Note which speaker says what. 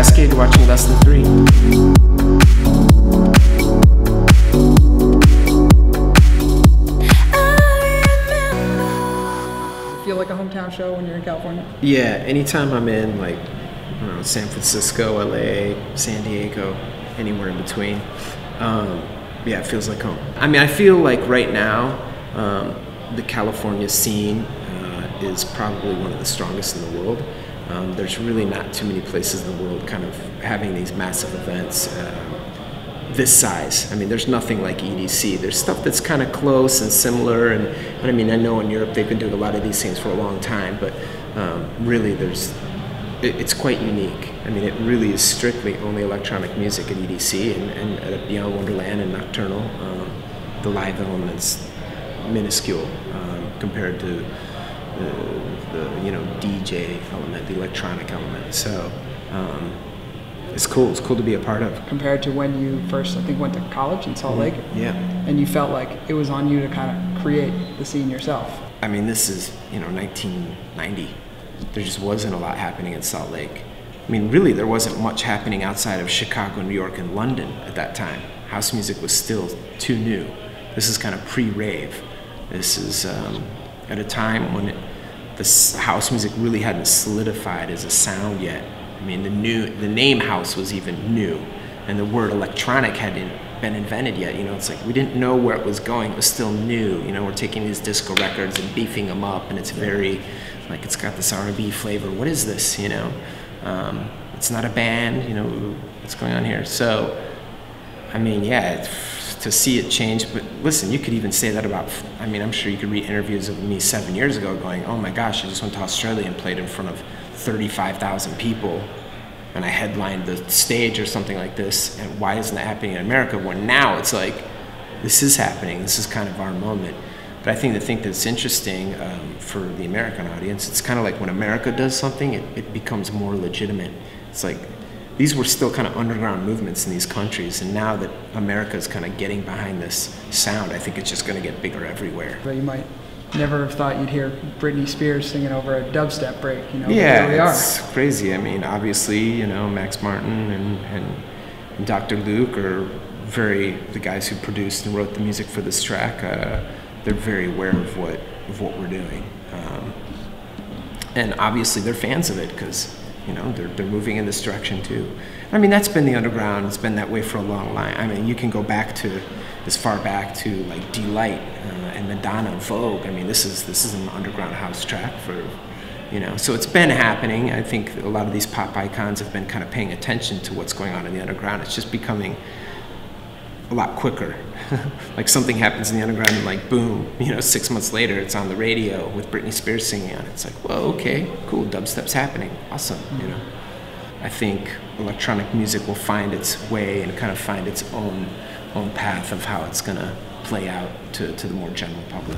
Speaker 1: Kaskade, watching LessThan3.
Speaker 2: Feel like a hometown show when you're in California?
Speaker 1: Yeah, anytime I'm in like, I don't know, San Francisco, LA, San Diego, anywhere in between, yeah, it feels like home. I mean, I feel like right now, the California scene is probably one of the strongest in the world. There's really not too many places in the world kind of having these massive events this size. I mean, there's nothing like EDC. There's stuff that's kind of close and similar, but I mean, I know in Europe they've been doing a lot of these things for a long time, but really it's quite unique. I mean, it really is strictly only electronic music at EDC and at Beyond Wonderland and Nocturnal. The live element's minuscule compared to the DJ element, the electronic element. So it's cool. It's cool to be a part of.
Speaker 2: Compared to when you first, I think, went to college in Salt Lake.
Speaker 1: Yeah.
Speaker 2: And you felt like it was on you to kind of create the scene yourself.
Speaker 1: I mean, this is 1990. There just wasn't a lot happening in Salt Lake. I mean, really, there wasn't much happening outside of Chicago, New York, and London at that time. House music was still too new. This is kind of pre-rave. This is at a time when the house music really hadn't solidified as a sound yet. I mean, the name house was even new, and the word electronic hadn't been invented yet. It's like we didn't know where it was going. It was still new. We're taking these disco records and beefing them up, and it's very, like, it's got this R&B flavor. What is this? It's not a band. What's going on here? So, I mean, yeah, to see it change. But listen, you could even say that about, I mean, I'm sure you could read interviews of me 7 years ago going, oh my gosh, I just went to Australia and played in front of 35,000 people and I headlined the stage or something like this, and why isn't that happening in America? When now it's like, this is happening, this is kind of our moment. But I think the thing that's interesting for the American audience, it's kind of like when America does something, it becomes more legitimate. It's like, these were still kind of underground movements in these countries, and now that America is kind of getting behind this sound, I think it's just going to get bigger everywhere.
Speaker 2: But you might never have thought you'd hear Britney Spears singing over a dubstep break,
Speaker 1: Yeah,
Speaker 2: here we are.
Speaker 1: It's crazy. I mean, obviously, Max Martin and Dr. Luke are the guys who produced and wrote the music for this track, they're very aware of what we're doing. And obviously they're fans of it because they're moving in this direction too. I mean, that's been the underground. It's been that way for a long time. I mean, you can go back to as far back to like Delight and Madonna, Vogue. I mean, this is an underground house track for, so it's been happening. I think a lot of these pop icons have been kind of paying attention to what's going on in the underground. It's just becoming a lot quicker. Like something happens in the underground and like boom, 6 months later it's on the radio with Britney Spears singing on it. It's like, whoa, okay, cool, dubstep's happening, awesome. I think electronic music will find its way and kind of find its own path of how it's gonna play out to the more general public.